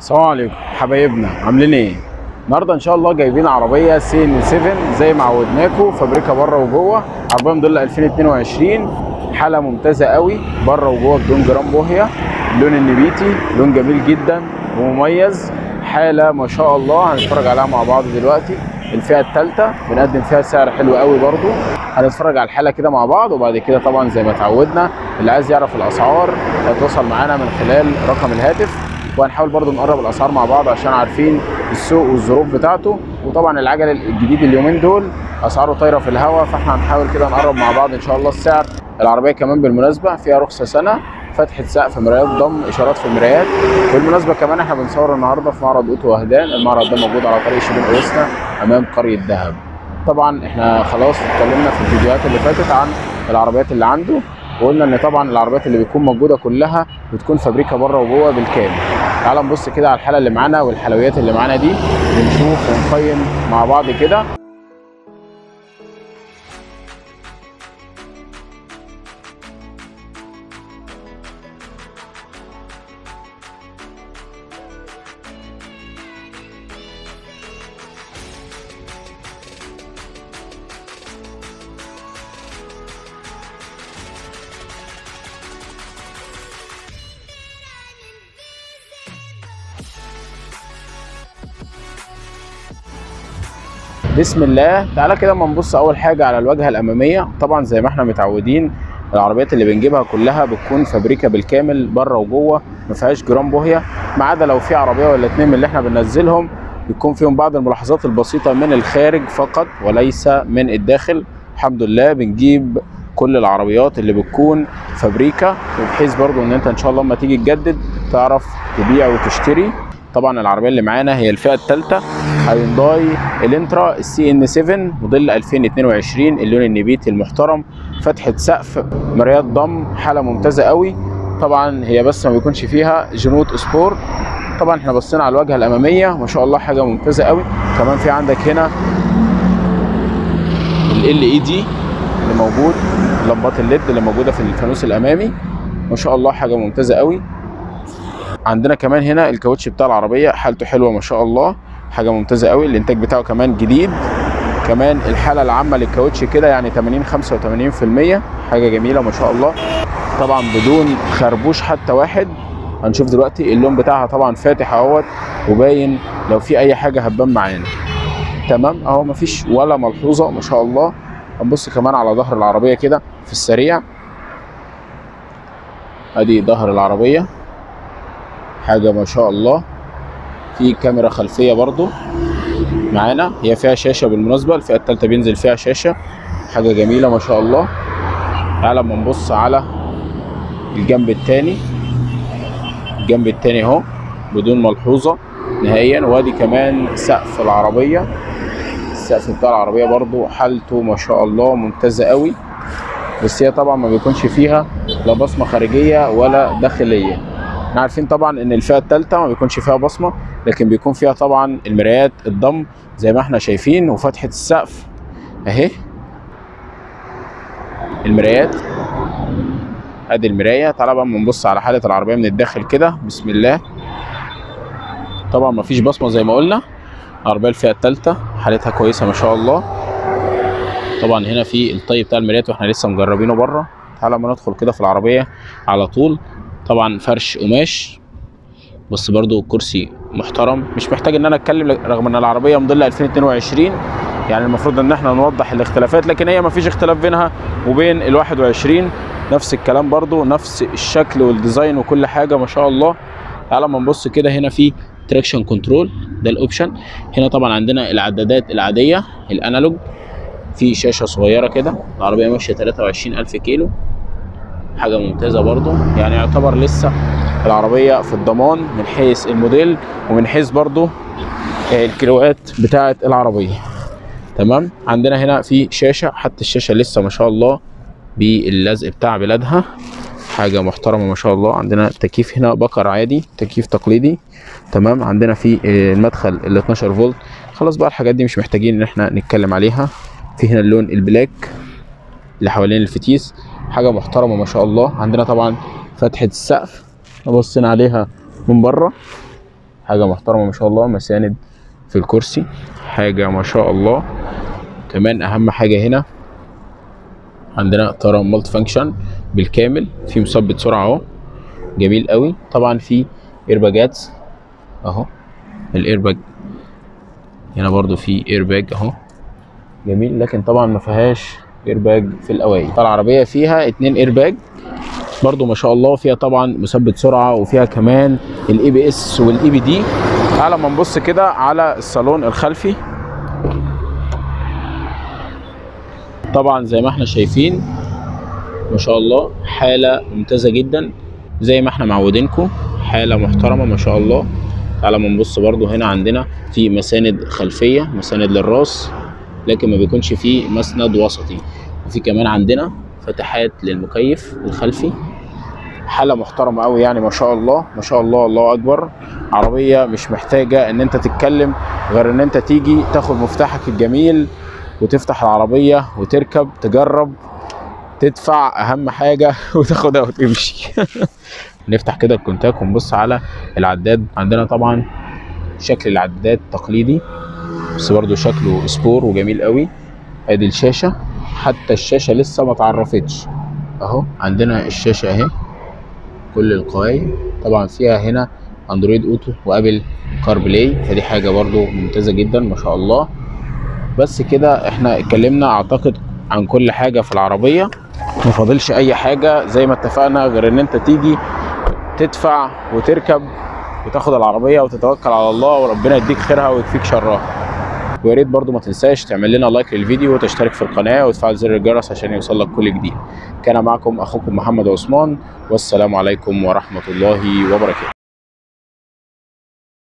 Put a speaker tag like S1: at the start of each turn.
S1: السلام عليكم حبايبنا، عاملين ايه؟ النهارده ان شاء الله جايبين عربيه سي ان 7 زي ما عودناكم، فابريكا بره وجوه. عربيه موديل 2022، حاله ممتازه قوي بره وجوه بدون جرام بوهيه. اللون النبيتي لون جميل جدا ومميز، حاله ما شاء الله. هنتفرج عليها مع بعض دلوقتي. الفئه الثالثه بنقدم فيها سعر حلو قوي برضو. هنتفرج على الحاله كده مع بعض، وبعد كده طبعا زي ما اتعودنا اللي عايز يعرف الاسعار هيتواصل معانا من خلال رقم الهاتف، وهنحاول برضو نقرب الاسعار مع بعض عشان عارفين السوق والظروف بتاعته. وطبعا العجل الجديد اليومين دول اسعاره طايره في الهواء، فاحنا هنحاول كده نقرب مع بعض ان شاء الله السعر. العربيه كمان بالمناسبه فيها رخصه سنه، فتحه سقف، مرايات ضم، اشارات في المرايات. بالمناسبه كمان احنا بنصور النهارده في معرض اوتو وهدان. المعرض ده موجود على طريق شبين اوسنا امام قريه دهب. طبعا احنا خلاص اتكلمنا في الفيديوهات اللي فاتت عن العربيات اللي عنده، وقلنا ان طبعا العربيات اللي بتكون موجوده كلها بتكون فابريكا بره وجوه بالكامل. تعال نبص كده على الحاله اللي معانا والحلويات اللي معانا دي، بنشوف ونقيم مع بعض كده. بسم الله. تعالى كده اما نبص اول حاجه على الواجهه الاماميه. طبعا زي ما احنا متعودين العربيات اللي بنجيبها كلها بتكون فابريكا بالكامل بره وجوه، ما فيهاش جرام بوهيه، ما عدا لو في عربيه ولا اتنين من اللي احنا بننزلهم بيكون فيهم بعض الملاحظات البسيطه من الخارج فقط وليس من الداخل. الحمد لله بنجيب كل العربيات اللي بتكون فابريكا، وبحيث برضو ان انت ان شاء الله لما تيجي تجدد تعرف تبيع وتشتري. طبعا العربيه اللي معانا هي الفئه الثالثه، هيونداي الانترا السي ان 7 موديل 2022، اللون النبيتي المحترم، فتحه سقف، مرايات ضم، حاله ممتازه قوي. طبعا هي بس ما بيكونش فيها جنوط سبور. طبعا احنا بصينا على الواجهه الاماميه ما شاء الله حاجه ممتازه قوي. كمان في عندك هنا ال اي دي اللي موجود، لمبات الليد اللي موجوده في الفانوس الامامي، ما شاء الله حاجه ممتازه قوي. عندنا كمان هنا الكاوتش بتاع العربيه حالته حلوه ما شاء الله، حاجه ممتازه قوي. الانتاج بتاعه كمان جديد. كمان الحاله العامه للكاوتش كده يعني 80 85%، حاجه جميله ما شاء الله. طبعا بدون خربوش حتى واحد. هنشوف دلوقتي اللون بتاعها طبعا فاتح اهوت، وباين لو في اي حاجه هتبان معانا. تمام اهو، مفيش ولا ملحوظه ما شاء الله. هنبص كمان على ظهر العربيه كده في السريع. ادي ظهر العربيه، حاجه ما شاء الله. في كاميرا خلفيه برضو معانا، هي فيها شاشه بالمناسبه، الفئه الثالثه بينزل فيها شاشه، حاجه جميله ما شاء الله. تعالى اما نبص على الجنب الثاني. الجنب الثاني اهو بدون ملحوظه نهائيا. وادي كمان سقف العربيه، السقف بتاع العربيه برضو حالته ما شاء الله ممتازه قوي، بس هي طبعا ما بيكونش فيها لا بصمه خارجيه ولا داخليه. احنا عارفين طبعا ان الفئه الثالثه ما بيكونش فيها بصمه، لكن بيكون فيها طبعا المرايات الضم زي ما احنا شايفين، وفتحه السقف اهي. المرايات، ادي المرايه. تعالى بقى نبص على حاله العربيه من الداخل كده. بسم الله. طبعا ما فيش بصمه زي ما قلنا. العربيه الفئه الثالثه حالتها كويسه ما شاء الله. طبعا هنا في الطي بتاع المرايات واحنا لسه مجربينه بره. تعالى اما ندخل كده في العربيه على طول. طبعا فرش قماش، بس برضو الكرسي محترم، مش محتاج ان انا اتكلم رغم ان العربيه موديل 2022، يعني المفروض ان احنا نوضح الاختلافات، لكن هي ما فيش اختلاف بينها وبين ال 21. نفس الكلام برضو، نفس الشكل والديزاين وكل حاجه ما شاء الله. تعالى اما نبص كده. هنا في تراكشن كنترول، ده الاوبشن. هنا طبعا عندنا العدادات العاديه الانالوج، في شاشه صغيره كده. العربيه ماشيه 23,000 كيلو، حاجه ممتازه برضو. يعني يعتبر لسه العربيه في الضمان من حيث الموديل ومن حيث برضو الكيلوات بتاعه العربيه. تمام. عندنا هنا في شاشه، حتى الشاشه لسه ما شاء الله باللزق بتاع بلادها، حاجه محترمه ما شاء الله. عندنا تكييف هنا بكر عادي، تكييف تقليدي. تمام. عندنا في المدخل ال 12 فولت. خلاص بقى الحاجات دي مش محتاجين ان احنا نتكلم عليها. في هنا اللون البلاك اللي حوالين الفتيس، حاجه محترمه ما شاء الله. عندنا طبعا فتحه السقف، بصينا عليها من بره، حاجه محترمه ما شاء الله. مساند في الكرسي حاجه ما شاء الله. كمان اهم حاجه هنا عندنا اطار مالتي فانكشن بالكامل، في مثبت سرعه اهو جميل قوي. طبعا في ايرباجات اهو، الايرباج هنا برضو في ايرباج اهو جميل، لكن طبعا ما فيهاش ايرباج في الاوائل. العربيه فيها 2 ايرباج برضو ما شاء الله، فيها طبعا مثبت سرعه وفيها كمان الاي بي اس والاي بي دي. تعالى ما نبص كده على الصالون الخلفي. طبعا زي ما احنا شايفين ما شاء الله حاله ممتازه جدا زي ما احنا معودينكم، حاله محترمه ما شاء الله. تعالى ما نبص برضو هنا عندنا في مساند خلفيه، مساند للراس لكن ما بيكونش فيه مسند وسطي، وفي كمان عندنا فتحات للمكيف الخلفي. حاله محترمه قوي يعني ما شاء الله ما شاء الله، الله اكبر. عربيه مش محتاجه ان انت تتكلم غير ان انت تيجي تاخد مفتاحك الجميل وتفتح العربيه وتركب تجرب تدفع اهم حاجه وتاخدها وتمشي. نفتح كده الكونتاك ونبص على العداد. عندنا طبعا شكل العداد تقليدي بس برضو شكله سبور وجميل قوي. ادي الشاشه، حتى الشاشه لسه ما اتعرفتش اهو. عندنا الشاشه اهي كل القوايم، طبعا فيها هنا اندرويد اوتو وابل كار بلاي، فدي حاجه برضو ممتازه جدا ما شاء الله. بس كده احنا اتكلمنا اعتقد عن كل حاجه في العربيه، ما فاضلش اي حاجه زي ما اتفقنا غير ان انت تيجي تدفع وتركب وتاخد العربيه وتتوكل على الله وربنا يديك خيرها ويكفيك شرها. ويا ريت برضو ما تنساش تعمل لنا لايك للفيديو وتشترك في القناه وتفعل زر الجرس عشان يوصلك كل جديد. كان معكم اخوكم محمد عثمان، والسلام عليكم ورحمه الله وبركاته.